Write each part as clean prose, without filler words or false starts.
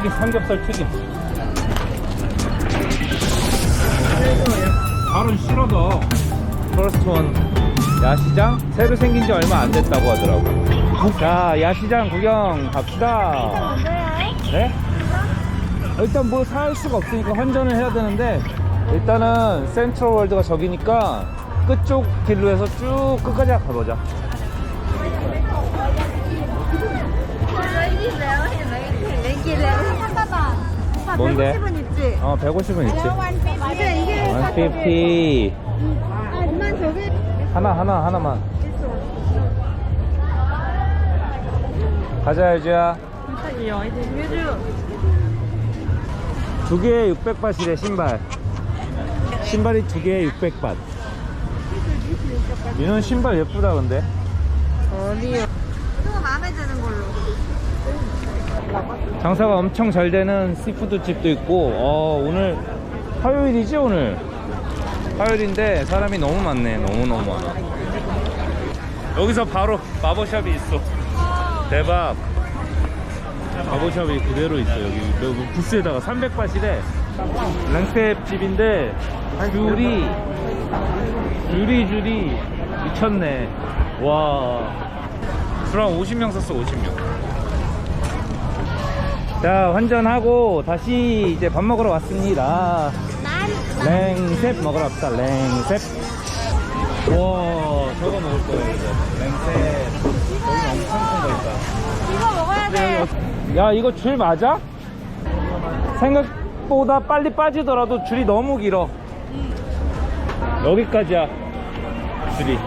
튀김, 삼겹살 튀김. 발은 싫어도 퍼스트 원 야시장 새로 생긴 지 얼마 안 됐다고 하더라고. 자, 야시장 구경 갑시다. 네? 일단 뭐 살 수가 없으니까 환전을 해야 되는데, 일단은 센트럴 월드가 저기니까 끝쪽 길로 해서 쭉 끝까지 가보자. 뭔데? 150원 있지? 150원 있지. 이게 150. 엄마 저기 하나만. 가자, 유주야. 두 개에 600바트래, 신발. 신발이 두 개에 600바트. 이런 신발 예쁘다, 근데. 어디요? 이거 마음에 드는 걸로. 장사가 엄청 잘 되는 시푸드 집도 있고. 오늘 화요일이지, 오늘? 화요일인데 사람이 너무 많네. 너무너무 많아. 여기서 바로 바버샵이 있어. 대박. 바버샵이 그대로 있어. 여기 부스에다가 300바트래. 랭셉 집인데 줄이 미쳤네. 와, 줄 한 50명 썼어. 50명. 자, 환전하고 다시 이제 밥 먹으러 왔습니다. 랭셉 먹으러 왔다. 랭셉. 와, 저거 먹을 거예요. 이거 랭셉. 여기 엄청 큰 거 있다. 이거 먹어야 돼. 야, 이거 줄 맞아? 생각보다 빨리 빠지더라도 줄이 너무 길어. 여기까지야, 줄이.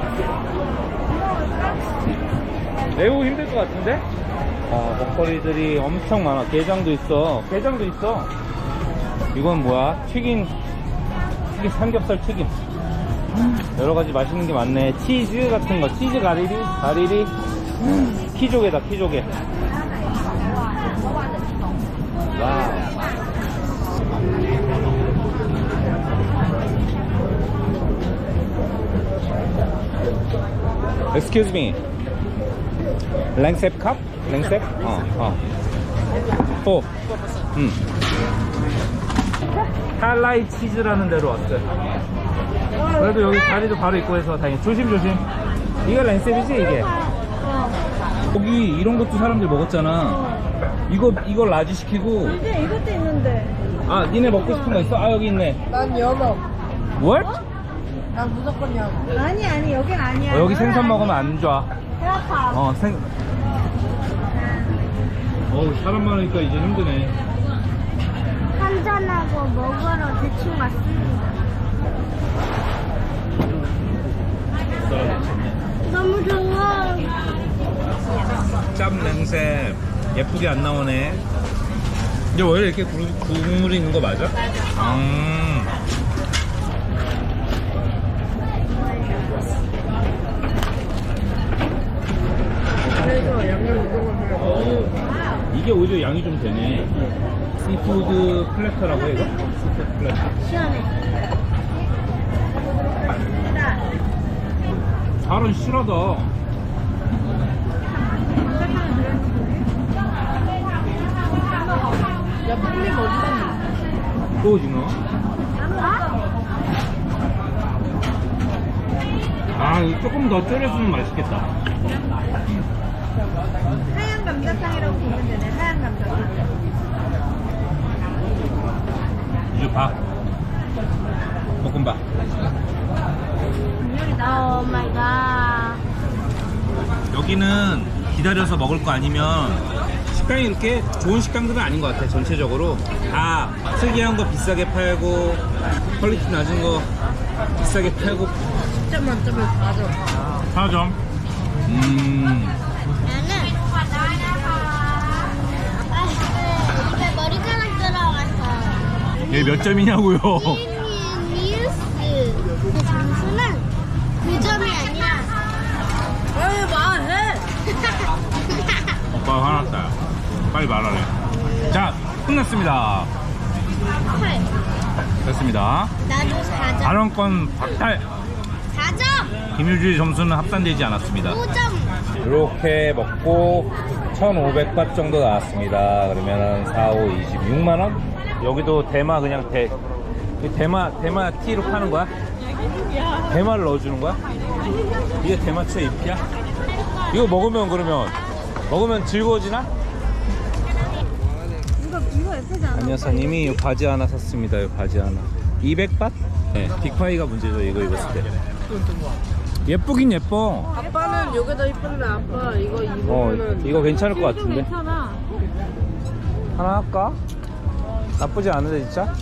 매우 힘들 것 같은데? 먹거리들이 엄청 많아. 게장도 있어. 이건 뭐야? 튀김 삼겹살 튀김. 여러가지 맛있는 게 많네. 치즈 같은 거, 치즈 가리리. 키조개다, 키조개. 와우. Excuse me. 랭셉 컵? 랭셉? 또. 탈라이 치즈라는 데로 왔어요. 그래도 여기 자리도 바로 있고 해서 다행히. 조심. 이거 랭셉이지, 이게? 여기 이런 것도 사람들 먹었잖아. 이거 라지 시키고. 이제 이것도 있는데. 니네 먹고 싶은 거 있어? 여기 있네. 난 연어. What? 난 무조건 연어. 아니 여긴 아니야. 여기 생선 먹으면 안 좋아. 배 아파. 사람 많으니까 이제 힘드네. 한잔하고 먹으러 대충 왔습니다. 너무 좋아. 짭 랭셉 예쁘게 안 나오네. 근데 원래 이렇게 국물이 있는 거 맞아? 그래서 양념 먹어보세요. 이게 오히려 양이 좀 되네. 시푸드 플래터라고 해, 이거? 시푸드 플래터. 시원해. 살은 실하다. 야, 뽕님 어디 또 오징어? 이거 조금 더 졸여주면 맛있겠다. 하얀 감자탕이라고 보면 되네. 하얀 감자탕. 이제 밥. 볶음밥. 오 마이 갓. 여기는 기다려서 먹을 거 아니면 식당이 이렇게 좋은 식당들은 아닌 것 같아. 전체적으로 다 특이한 거 비싸게 팔고 퀄리티 낮은 거 비싸게 팔고. 10점 만점에 4점. 4점. 입에 머리카락 들어가서 얘 몇 점이냐고요? 미우스 그 점수는 9점이 아니라 왜 말해? 오빠 화났다. 빨리 말하래. 자, 끝났습니다. 8. 됐습니다. 나도 4점. 발언권 박탈. 4점. 김유주의 점수는 합산되지 않았습니다. 5점. 이렇게 먹고 1,500밭 정도 나왔습니다. 그러면은 4, 5, 26만원? 여기도 대마 그냥 대마 티로 파는 거야? 대마를 넣어주는 거야? 이게 대마초의 잎이야? 이거 먹으면 즐거워지나? 이거 예쁘지 않아? 안여사님이 이 바지 하나 샀습니다. 이 바지 하나 200밭? 네, 빅파이가 문제죠. 이거 입었을 때 예쁘긴 예뻐. 아빠는 요게 더 이쁜데 아빠 이거 입으면은 이거 괜찮을 것 같은데 괜찮아. 하나 할까? 나쁘지 않은데 진짜?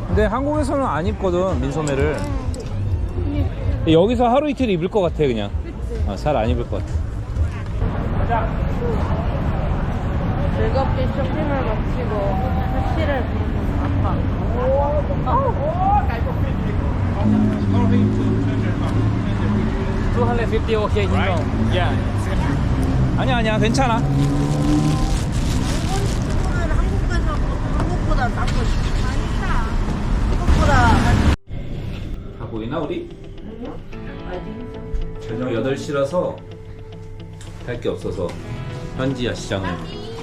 근데 한국에서는 안 입거든 민소매를. 여기서 하루 이틀 입을 것 같아 그냥. 잘 안 입을 것 같아. 가자. 즐겁게 쇼핑을 마치고 택시를 부르는 아빠. 250 okay, you know. Yeah. 아니야 괜찮아. 한국보다 낫고 아니다. 한국보다 다 보이나 우리? 저녁 8시라서 할 게 없어서 현지 야시장을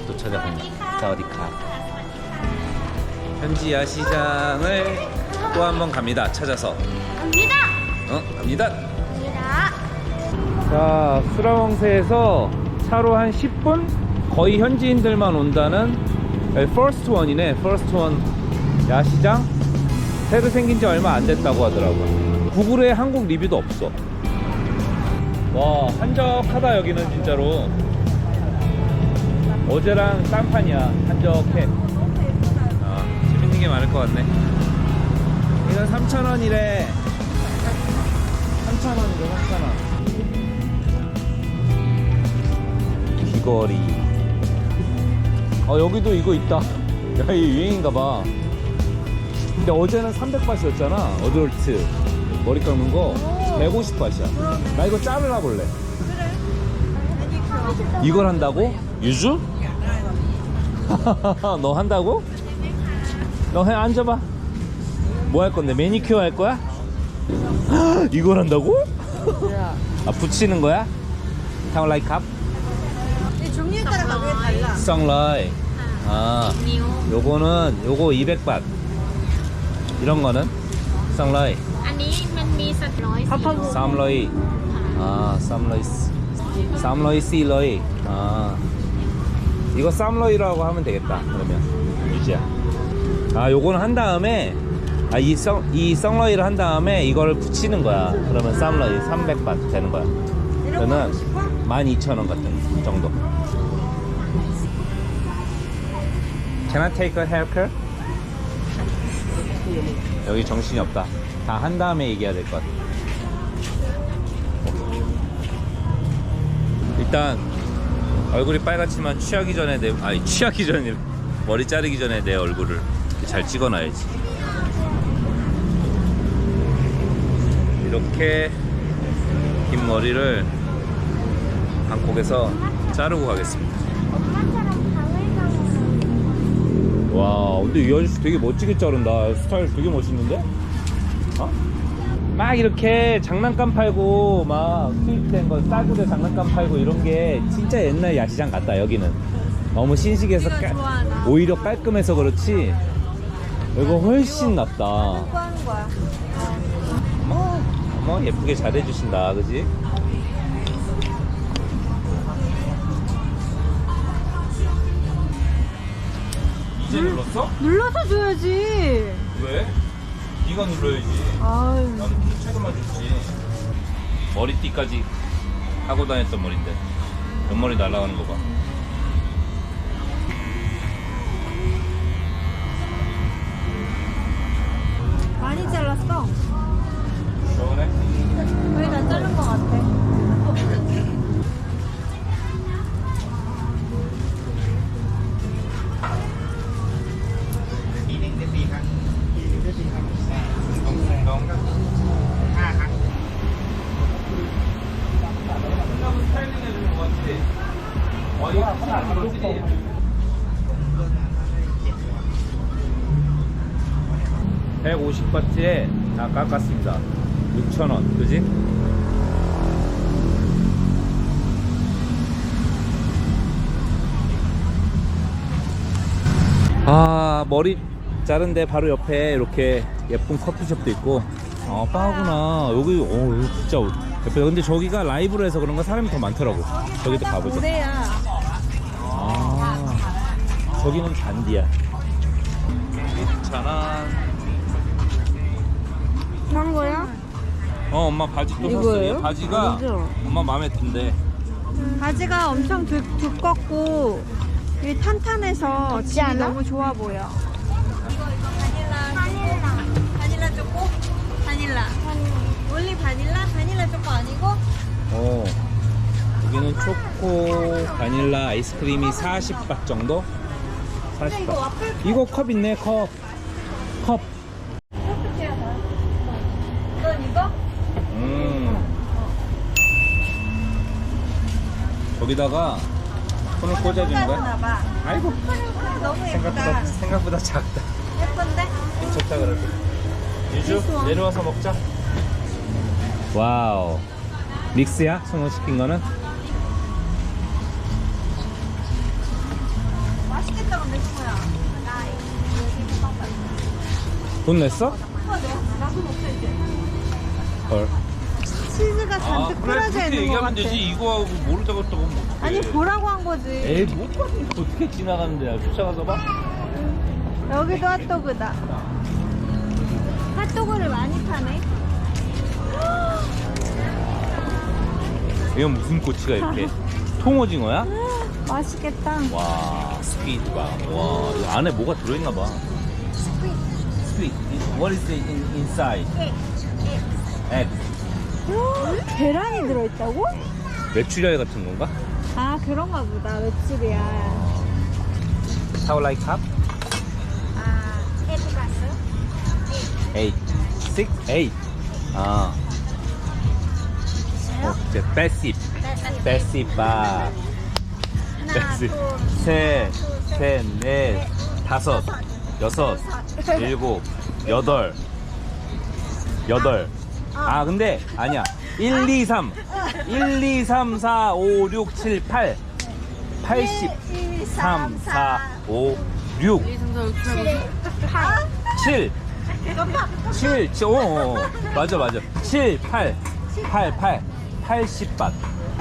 또 찾아갑니다. 사우디카 현지 야시장을 또 한번 갑니다. 찾아서 갑니다. 갑니다. 갑니다. 자, 수라왕세에서 차로 한 10분? 거의 현지인들만 온다는 퍼스트 원이네. 퍼스트 원 야시장 새로 생긴 지 얼마 안 됐다고 하더라고요. 구글에 한국 리뷰도 없어. 와, 한적하다 여기는 진짜로. 어제랑 딴판이야. 한적해. 재밌는 게 많을 것 같네. 이건 3,000원이래. 3,000원이래 3,000원. 귀걸이. 여기도 이거 있다. 야, 이 유행인가봐. 근데 어제는 300바트였잖아. 어덜트 머리 깎는 거 150바트야. 나 이거 자르라 볼래. 이걸 한다고? 유주? 너 한다고? 너 해 앉아봐. 뭐 할 건데? 매니큐어 할 거야? 이걸 한다고? 붙이는 거야? 타운 라이 컵? 이 종류에 따라 가격이 달라. 썬라이. 요거 200밭. 이런 거는 썬라이. อันนี้มันมีสักร้อย 3러이. 3러이 4러이. 이거 3러이라고 하면 되겠다. 그러면 유지야. 요거는 한 다음에 이 썬러이를 한 다음에 이걸 붙이는 거야. 그러면 3러이 300밭 되는 거야. 그러면 12,000원 같은 정도. Can I take a haircut? 여기 정신이 없다. 다 한 다음에 얘기해야 될 것 같아. 일단 얼굴이 빨갛지만 취하기 전에 머리 자르기 전에 내 얼굴을 잘 찍어놔야지. 이렇게 긴 머리를 방콕에서 자르고 가겠습니다. 엄마처럼 방을 가면 와, 근데 이 아저씨 되게 멋지게 자른다. 스타일 되게 멋있는데? 막 이렇게 장난감 팔고 막 수입된 거 싸구려 장난감 팔고 이런 게 진짜 옛날 야시장 같다. 여기는 너무 신식해서 오히려 깔끔해서 그렇지 이거 훨씬 낫다. 뭐 하는 거야? 어머 예쁘게 잘해주신다. 그지? 이제 눌렀어? 눌러서 줘야지. 왜? 네가 눌러야지. 아유. 나는 책임만 줬지. 머리띠까지 하고 다녔던 머리인데 옆머리 날아가는 거 봐. 많이 잘랐어. 시원해? 거의 다 자른 것 같아. 백 150바트에 다 깎았습니다. 6,000원, 그지? 아, 머리 자른데 바로 옆에 이렇게 예쁜 커피숍도 있고. 아, 바구나. 여기 여기 진짜 예뻐요. 근데 저기가 라이브로 해서 그런가 사람이 더 많더라고. 저기도 가보자. 고래야. 아, 저기는 잔디야. 괜찮아. 산 거야? 엄마 바지 또 샀어. 이거예요? 얘 바지가 아니죠. 엄마 마음에 든대. 바지가 엄청 두껍고 이 탄탄해서 질이 너무 좋아 보여. 바닐라 초코? 바닐라. 원리 바닐라? 바닐라 초코 아니고? 여기는 초코 바닐라 아이스크림이 40박 정도? 40박. 이거 컵 있네, 컵. 컵. 이건 이거? 저기다가 손을 꽂아주는 거야? 나봐. 아이고, 너무 예쁘다. 생각보다 작다. 예쁜데? 괜찮다 그래도. 유주 내려와서 먹자. 와우. 믹스야? 손을 시킨 거는? 맛있겠다 근데 친구야. 돈 냈어? 나도 먹자 이제. 헐. 치즈가 잔뜩 뿌려져 있는 것 얘기하면 같아. 되지. 이거하고 모르자고 했다고 하면 어떡해. 아니 보라고 한 거지. 에이, 못 봤니? 어떻게 지나가는데? 쫓아가서 봐? 여기도 핫도그다. 핫도그를 많이 파네. 이건 무슨 꼬치가 이렇게? 통오징어야? 맛있겠다. 와, 스피드 봐. 와, 이 안에 뭐가 들어있나 봐. 스피드. What is it inside? egg. 계란이 들어있다고? 메추리알 같은 건가? 아 그런가 보다. 며칠이야. How like cup? 아, 에프가스. 8. 6? 8. 아. 이제 패시브. 패시브 바. 하나, 둘, 셋, 셋, 넷, 다섯, 여섯, 일곱, 여덟. 아, 근데 아니야. 1, 2, 3. 1, 2, 3, 4, 5, 6, 7, 8. 80. 3, 4, 5, 6. 7. 7. 7. 맞아. 7, 8. 8. 80밭.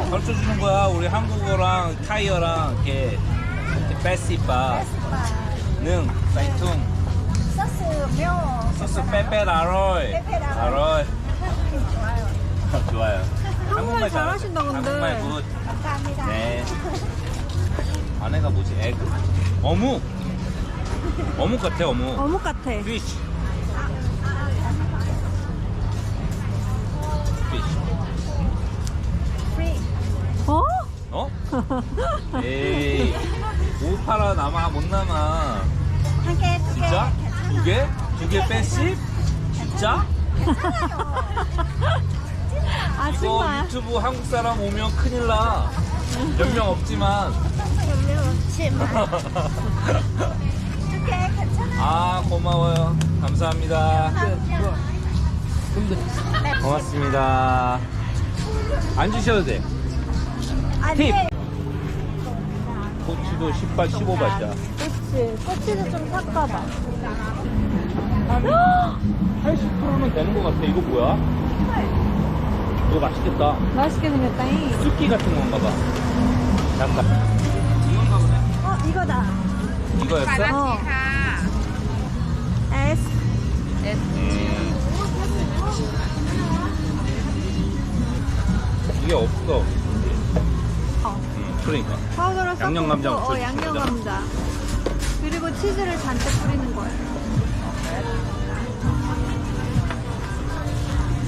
가르쳐 주는 거야. 우리 한국어랑 타이어랑 이렇게 패시바 능 사이퉁 소스 빼빼라로이 아로이. 좋아요. 한국말 잘하신다 근데. 한국말 굿. 네. 안에가 뭐지? 에그. 어묵 같아. 어묵 같아. 피쉬. 어? 어? 에이, 못 팔아. 못 남아. 한 개, 두 개. 진짜? 두 개? 두 개 빼시? 진짜? 이거 아줌마. 유튜브 한국 사람 오면 큰일 나. 몇 명 없지만. 아, 고마워요. 감사합니다. 고맙습니다. 안 주셔도 돼. 팁! 꼬치도 10바, 15바트야. 그치. 꼬치도 좀 삭까봐. 한 80%는 되는 것 같아. 이거 뭐야? 이거 맛있겠다. 맛있게 생겼다잉. 쑥기 같은 건가 봐. 잠깐. 이건가 보네. 이거다. 이거였어? S. 이게 없어. 그러니까. 파우더를 섞고 양념 감자 먹고, 묻혀주는 양념 거잖아. 감자. 그리고 치즈를 잔뜩 뿌리는 거야.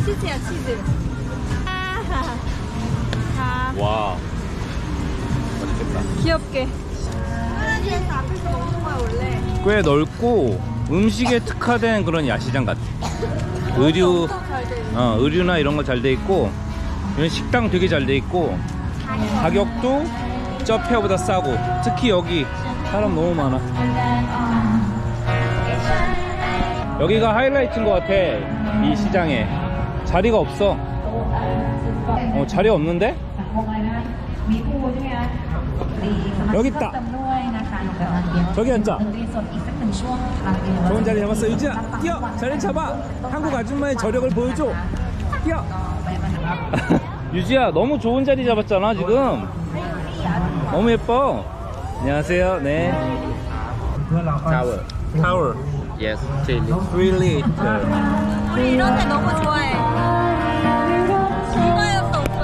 치즈야, 치즈. 자, 와. 맛있겠다. 귀엽게. 편의점에서 앞에서 먹는 거야, 원래. 꽤 넓고 음식에 특화된 그런 야시장 같아. 의류, 엄청 잘 돼. 의류나 이런 거 잘 돼 있고, 이런 식당 되게 잘 돼 있고, 가격도 저 페어보다 싸고, 특히 여기 사람 너무 많아. 여기가 하이라이트인 것 같아. 이 시장에 자리가 없어. 자리 없는데? 여기 있다. 저기 앉아. 좋은 자리 잡았어. 유지야, 뛰어. 자리 잡아. 한국 아줌마의 저력을 보여줘. 뛰어. 유지야, 너무 좋은 자리 잡았잖아 지금. 너무 예뻐. 안녕하세요. 네. 타워. 타워. Yes, chili. Really. 우리 이런 데 너무 좋아해. 이거였어 오빠.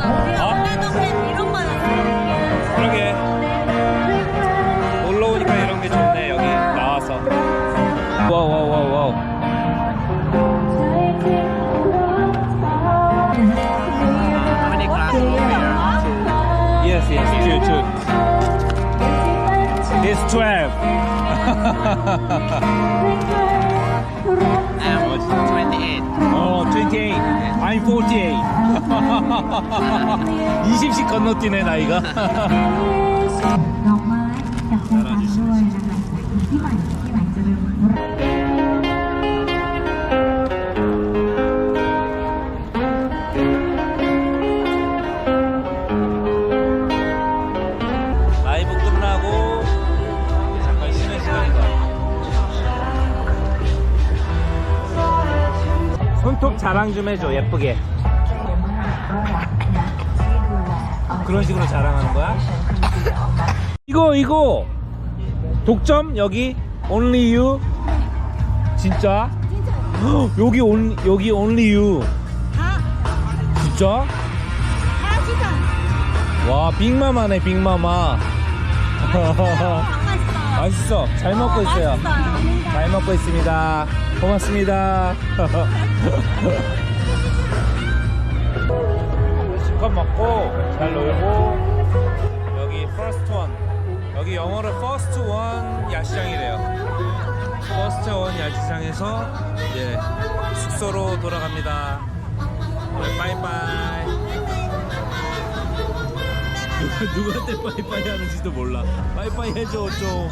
원래동생 이런 거였어. 그러게. 놀러 오니까 이런 게 좋네. 여기 나와서. 와우 와우 와우 와우. How many classes over here? Yes, yes, two. It's 12. I'm 28. 어, 28. I'm 48. 20씩 건너뛰네 나이가. ดอกไม้จากใจฟังด้วยนะคะที่ใหม่จะเริ่ม 라이브 끝나고 잠깐 쉬는 시간이다. 손톱 자랑 좀 해줘. 예쁘게. 그런 식으로 자랑하는 거야? 이거 독점 여기 only you. 진짜? 여기 only you. 다, 진짜? 다 진짜. 와, 빅마마네 빅마마. 안 맛있어. 맛있어. 잘 먹고 있어요. 맛있어요. 잘 먹고 있습니다. 고맙습니다. 실컷 먹고 잘 놀고. 여기 first one. 여기 영어로 first one 야시장이래요. first one 야시장에서 이제 숙소로 돌아갑니다. 오늘 빠이빠이. 누구한테 빠이빠이 하는지도 몰라. 빠이빠이 해줘 좀.